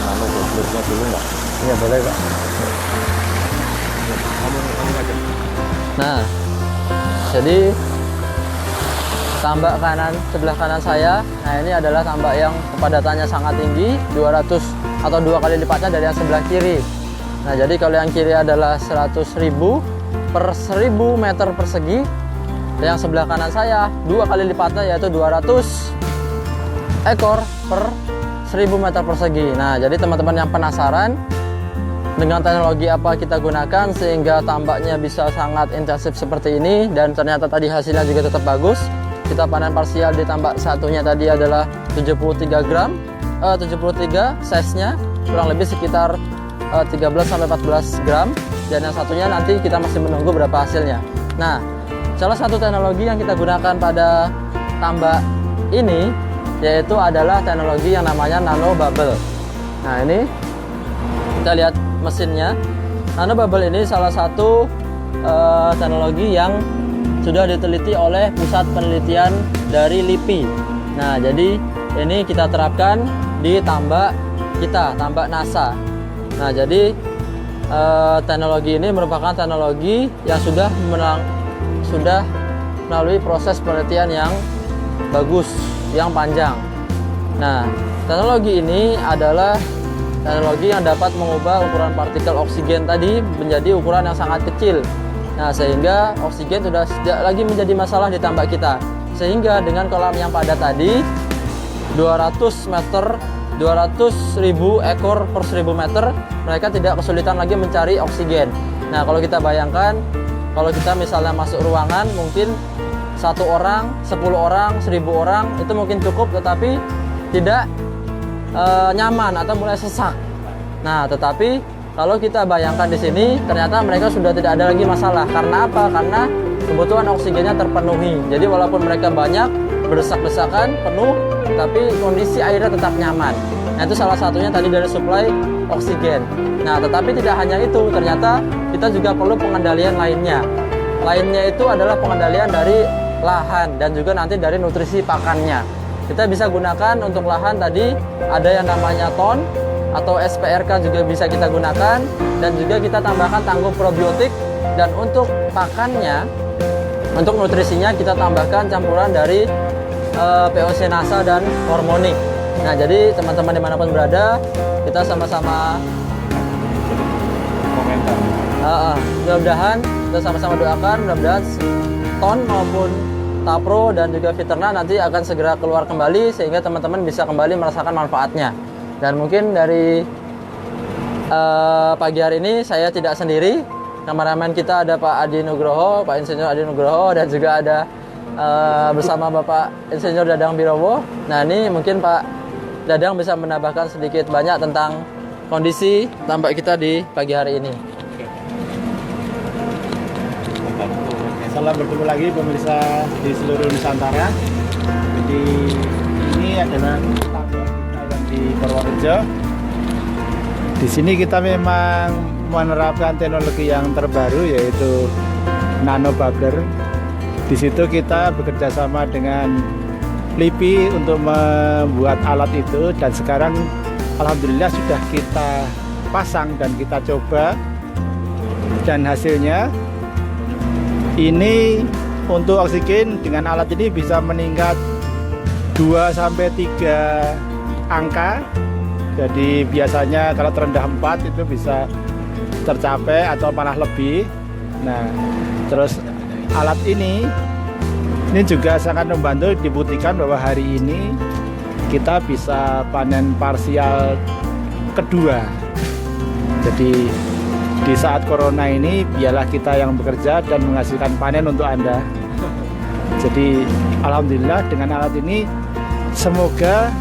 Speaker 2: Nano gobloknya dulu nggak?
Speaker 1: Iya boleh Pak.
Speaker 2: Kamu aja.
Speaker 1: Nah jadi tambak kanan, sebelah kanan saya, nah ini adalah tambak yang kepadatannya sangat tinggi, 200 atau 2 kali lipatnya dari yang sebelah kiri. Nah jadi kalau yang kiri adalah 100.000 per 1.000 meter persegi, yang sebelah kanan saya 2 kali lipatnya yaitu 200 ekor per 1.000 meter persegi. Nah jadi teman-teman yang penasaran dengan teknologi apa kita gunakan sehingga tambaknya bisa sangat intensif seperti ini dan ternyata tadi hasilnya juga tetap bagus. Kita panen parsial di tambak satunya tadi adalah 73 gram, 73 size-nya kurang lebih sekitar 13-14 gram, dan yang satunya nanti kita masih menunggu berapa hasilnya. Nah, salah satu teknologi yang kita gunakan pada tambak ini yaitu adalah teknologi yang namanya nano bubble. Nah ini kita lihat mesinnya. Nano bubble ini salah satu teknologi yang sudah diteliti oleh pusat penelitian dari LIPI. Nah, jadi ini kita terapkan di tambak kita, tambak NASA. Nah, jadi teknologi ini merupakan teknologi yang sudah melalui proses penelitian yang bagus, yang panjang. Nah, teknologi ini adalah teknologi yang dapat mengubah ukuran partikel oksigen tadi menjadi ukuran yang sangat kecil. Nah, sehingga oksigen sudah tidak lagi menjadi masalah di tambak kita. Sehingga dengan kolam yang padat tadi 200.000 ekor per 1.000 meter, mereka tidak kesulitan lagi mencari oksigen. Nah, kalau kita bayangkan, kalau kita misalnya masuk ruangan, mungkin 1 orang, 10 orang, 1.000 orang itu mungkin cukup, tetapi tidak nyaman atau mulai sesak. Nah, tetapi kalau kita bayangkan di sini, ternyata mereka sudah tidak ada lagi masalah. Karena apa? Karena kebutuhan oksigennya terpenuhi. Jadi walaupun mereka banyak, berdesak-desakan, penuh, tapi kondisi airnya tetap nyaman. Nah itu salah satunya tadi dari suplai oksigen. Nah tetapi tidak hanya itu, ternyata kita juga perlu pengendalian lainnya. Lainnya itu adalah pengendalian dari lahan dan juga nanti dari nutrisi pakannya. Kita bisa gunakan untuk lahan tadi ada yang namanya ton, atau SPRK juga bisa kita gunakan, dan juga kita tambahkan tangguh probiotik, dan untuk pakannya, untuk nutrisinya kita tambahkan campuran dari POC NASA dan hormonik. Nah jadi teman-teman dimanapun berada, kita sama-sama
Speaker 2: Komentar.
Speaker 1: Mudah-mudahan kita sama-sama doakan, mudah-mudahan ton maupun Tapro dan juga Viterna nanti akan segera keluar kembali sehingga teman-teman bisa kembali merasakan manfaatnya. Dan mungkin dari pagi hari ini saya tidak sendiri. Kameramen kita ada Pak Adi Nugroho, Pak Insinyur Adi Nugroho, dan juga ada bersama Bapak Insinyur Dadang Birowo. Nah ini mungkin Pak Dadang bisa menambahkan sedikit banyak tentang kondisi tambak kita di pagi hari ini.
Speaker 4: Salam bertemu lagi pemirsa di seluruh Nusantara. Jadi ini adalah tambak kita yang di Purworejo. Di sini kita memang menerapkan teknologi yang terbaru yaitu nano bubbler. Di situ kita bekerja sama dengan LIPI untuk membuat alat itu, dan sekarang alhamdulillah sudah kita pasang dan kita coba, dan hasilnya ini untuk oksigen dengan alat ini bisa meningkat 2-3 angka. Jadi biasanya kalau terendah 4 itu bisa tercapai atau malah lebih. Nah, terus alat ini juga sangat membantu, dibuktikan bahwa hari ini kita bisa panen parsial kedua. Jadi di saat corona ini biarlah kita yang bekerja dan menghasilkan panen untuk Anda. Jadi alhamdulillah dengan alat ini semoga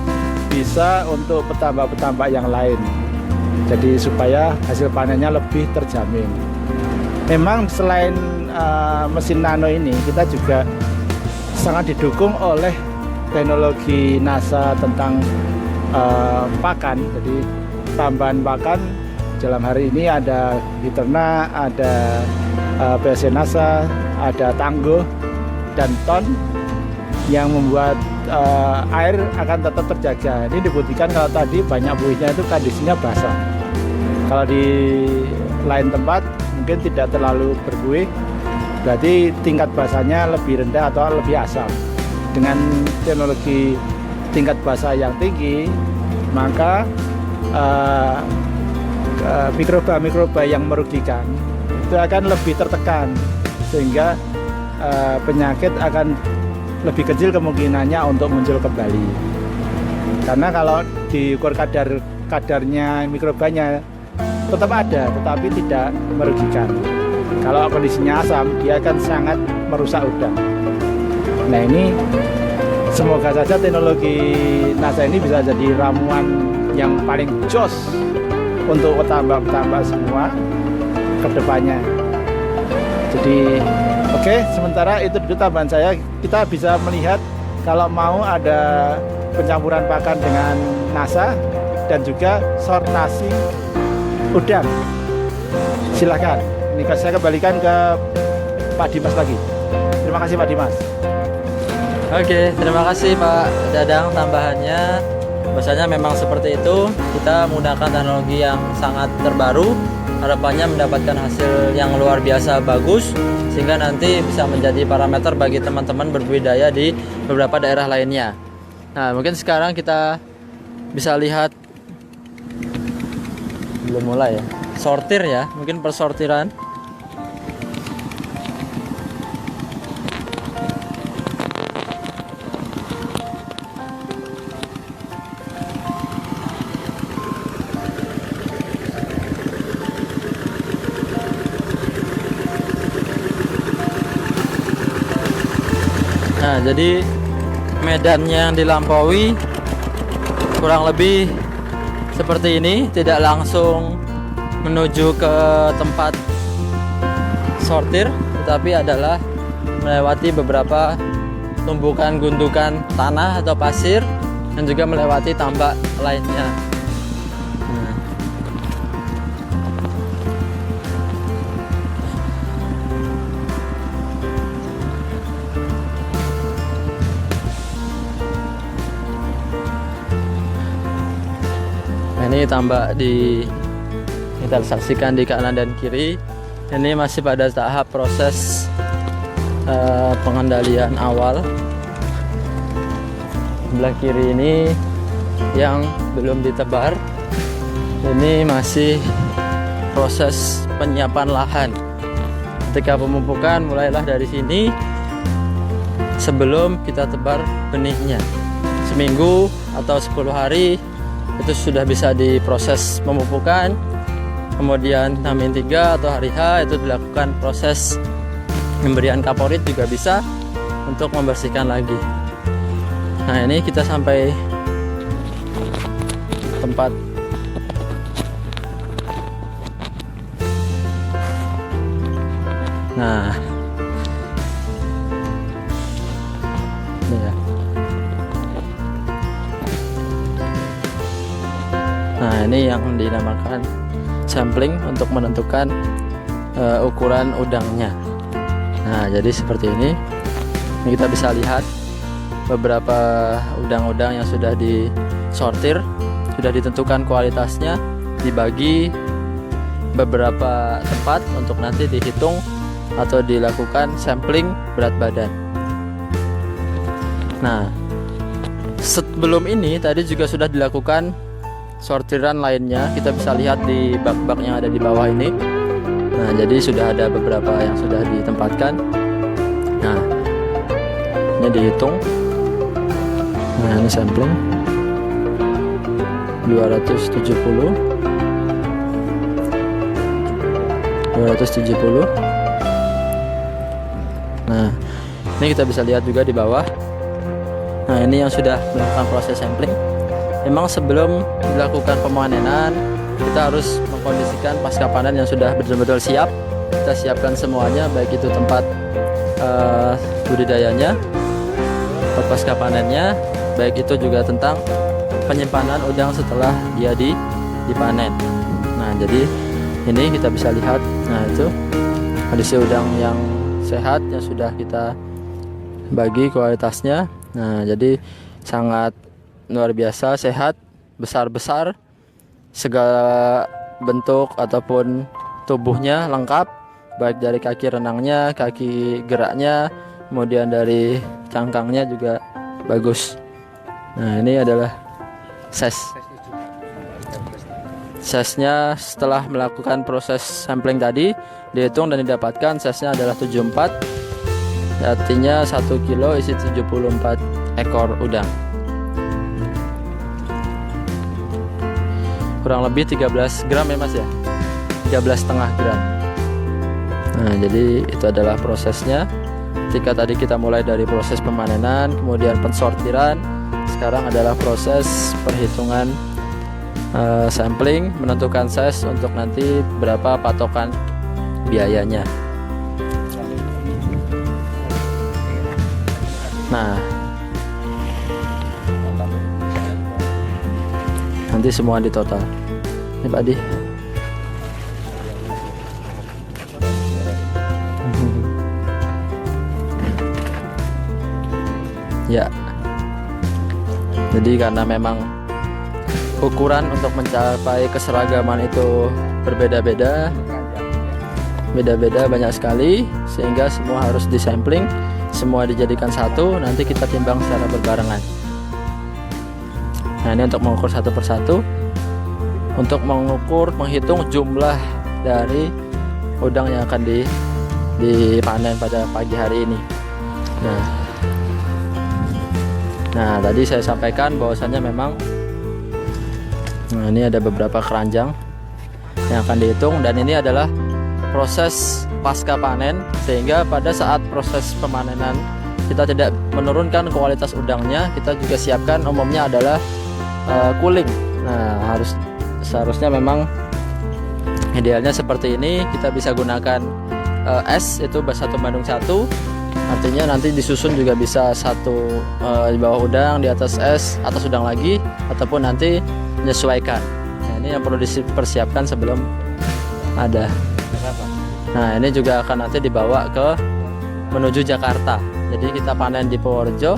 Speaker 4: bisa untuk petambak-petambak yang lain. Jadi supaya hasil panennya lebih terjamin. Memang selain mesin nano ini, kita juga sangat didukung oleh teknologi NASA tentang pakan. Jadi tambahan pakan dalam hari ini ada Hiterna, ada PLC NASA, ada Tangguh dan Ton yang membuat air akan tetap terjaga. Ini dibuktikan kalau tadi banyak buihnya itu kondisinya basah. Kalau di lain tempat mungkin tidak terlalu berbuih, berarti tingkat basahnya lebih rendah atau lebih asam. Dengan teknologi tingkat basah yang tinggi, maka mikroba-mikroba yang merugikan itu akan lebih tertekan, sehingga penyakit akan lebih kecil kemungkinannya untuk muncul kembali. Karena kalau diukur kadarnya mikrobanya tetap ada, tetapi tidak merugikan. Kalau kondisinya asam, dia akan sangat merusak udang. Nah, ini semoga saja teknologi NASA ini bisa jadi ramuan yang paling jos untuk petambak-petambak semua ke depannya. Jadi oke, sementara itu dulu tambahan saya. Kita bisa melihat kalau mau ada pencampuran pakan dengan NASA dan juga sortasi udang. Silahkan. Ini saya kembalikan ke Pak Dimas lagi. Terima kasih Pak Dimas.
Speaker 1: Oke, terima kasih Pak Dadang tambahannya. Bahwasanya memang seperti itu, kita menggunakan teknologi yang sangat terbaru, harapannya mendapatkan hasil yang luar biasa bagus, sehingga nanti bisa menjadi parameter bagi teman-teman berbudidaya di beberapa daerah lainnya. Nah, mungkin sekarang kita bisa lihat, belum mulai ya, sortir ya, mungkin persortiran. Nah, jadi medannya yang dilampaui kurang lebih seperti ini, tidak langsung menuju ke tempat sortir, tetapi adalah melewati beberapa tumbukan gundukan tanah atau pasir dan juga melewati tambak lainnya. Ini tambak kita saksikan di kanan dan kiri. Ini masih pada tahap proses pengendalian awal. Sebelah kiri ini yang belum ditebar, ini masih proses penyiapan lahan. Ketika pemupukan mulailah dari sini sebelum kita tebar benihnya. Seminggu atau 10 hari itu sudah bisa diproses pemupukan. Kemudian H-3 atau hari H itu dilakukan proses pemberian kaporit, juga bisa untuk membersihkan lagi. Nah, ini kita sampai tempat ini ya. Nah, ini yang dinamakan sampling untuk menentukan ukuran udangnya. Nah, jadi seperti ini. Ini kita bisa lihat beberapa udang-udang yang sudah disortir, sudah ditentukan kualitasnya, dibagi beberapa tempat untuk nanti dihitung atau dilakukan sampling berat badan. Nah, sebelum ini tadi juga sudah dilakukan sortiran lainnya. Kita bisa lihat di bak-bak yang ada di bawah ini. Nah, jadi sudah ada beberapa yang sudah ditempatkan. Nah, ini dihitung. Nah, ini sampling 270. Nah, ini kita bisa lihat juga di bawah. Nah, ini yang sudah melakukan proses sampling. Memang sebelum dilakukan pemanenan, kita harus mengkondisikan pasca panen yang sudah betul-betul siap kita siapkan semuanya, baik itu tempat budidayanya, pasca panennya, baik itu juga tentang penyimpanan udang setelah dia dipanen. Nah, jadi ini kita bisa lihat, nah itu kondisi udang yang sehat yang sudah kita bagi kualitasnya. Nah, jadi sangat luar biasa, sehat, besar-besar, segala bentuk ataupun tubuhnya lengkap, baik dari kaki renangnya, kaki geraknya, kemudian dari cangkangnya juga bagus. Nah, ini adalah size-nya setelah melakukan proses sampling tadi, dihitung dan didapatkan size-nya adalah 74. Artinya 1 kilo isi 74 ekor udang. Kurang lebih 13 gram ya Mas ya, 13,5 gram. Nah, jadi itu adalah prosesnya. Ketika tadi kita mulai dari proses pemanenan, kemudian pensortiran, sekarang adalah proses perhitungan sampling, menentukan size untuk nanti berapa patokan biayanya. Nah, nanti semua di total. Ini Pak Di. Ya. Jadi karena memang ukuran untuk mencapai keseragaman itu berbeda-beda, banyak sekali, sehingga semua harus disampling, semua dijadikan satu, nanti kita timbang secara berbarengan. Nah, ini untuk mengukur satu persatu, untuk mengukur, menghitung jumlah dari udang yang akan dipanen pada pagi hari ini. Nah, tadi saya sampaikan bahwasannya memang ini ada beberapa keranjang yang akan dihitung, dan ini adalah proses pasca panen, sehingga pada saat proses pemanenan kita tidak menurunkan kualitas udangnya. Kita juga siapkan umumnya adalah cooling. Nah, seharusnya memang idealnya seperti ini. Kita bisa gunakan es, itu 1 banding 1. Artinya nanti disusun juga bisa satu di bawah udang, di atas es, atas udang lagi, ataupun nanti menyesuaikan. Nah, ini yang perlu dipersiapkan sebelum ada. Nah, ini juga akan nanti dibawa menuju Jakarta. Jadi kita panen di Purworejo,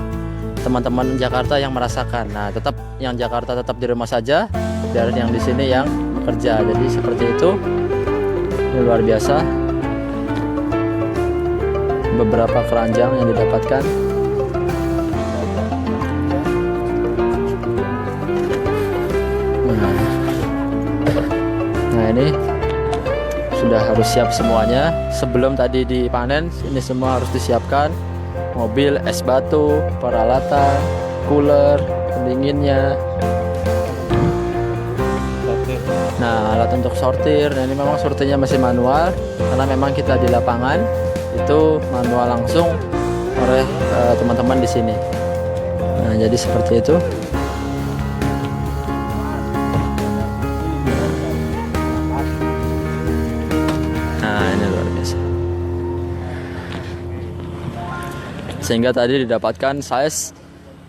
Speaker 1: teman-teman Jakarta yang merasakan. Nah, tetap yang Jakarta tetap di rumah saja, biar yang di sini yang bekerja. Jadi seperti itu. Ini luar biasa. Beberapa keranjang yang didapatkan. Nah, ini sudah harus siap semuanya. Sebelum tadi dipanen, ini semua harus disiapkan. Mobil, es batu, peralatan, cooler, pendinginnya. Nah, alat untuk sortir. Nah, ini memang sortirnya masih manual karena memang kita di lapangan. Itu manual langsung oleh teman-teman di sini. Nah, jadi seperti itu. Nah, ini luar biasa. Sehingga tadi didapatkan size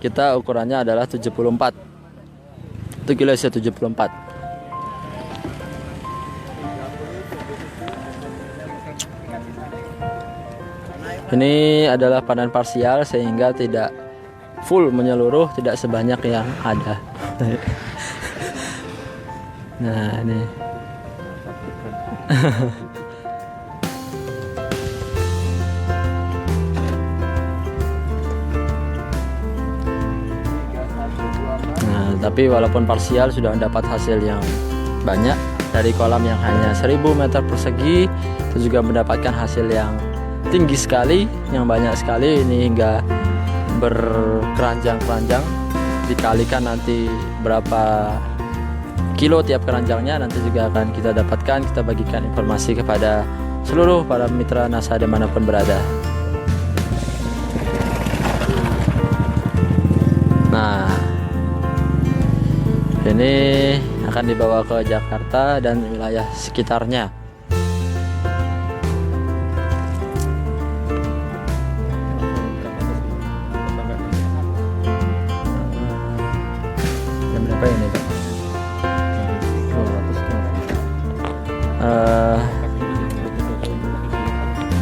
Speaker 1: kita ukurannya adalah 74. 1 kilo isi 74. Ini adalah panen parsial, sehingga tidak full menyeluruh, tidak sebanyak yang ada. Nah, ini. Nah, tapi walaupun parsial sudah mendapat hasil yang banyak dari kolam yang hanya 1000 meter persegi, itu juga mendapatkan hasil yang tinggi sekali, yang banyak sekali. Ini hingga berkeranjang-keranjang, dikalikan nanti berapa kilo tiap keranjangnya, nanti juga akan kita dapatkan, kita bagikan informasi kepada seluruh para mitra NASA dimanapun berada. Nah, ini akan dibawa ke Jakarta dan wilayah sekitarnya.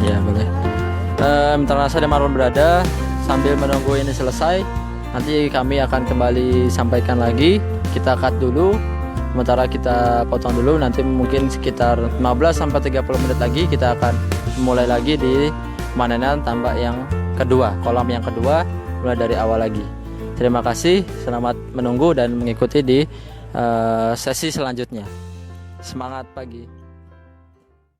Speaker 1: Ya boleh. Mitra Nasa dimanapun berada, sambil menunggu ini selesai, nanti kami akan kembali sampaikan lagi. Kita cut dulu, sementara kita potong dulu. Nanti mungkin sekitar 15-30 menit lagi kita akan mulai lagi di pemanenan tambak yang kedua, kolam yang kedua, mulai dari awal lagi. Terima kasih, selamat menunggu dan mengikuti di sesi selanjutnya. Semangat pagi.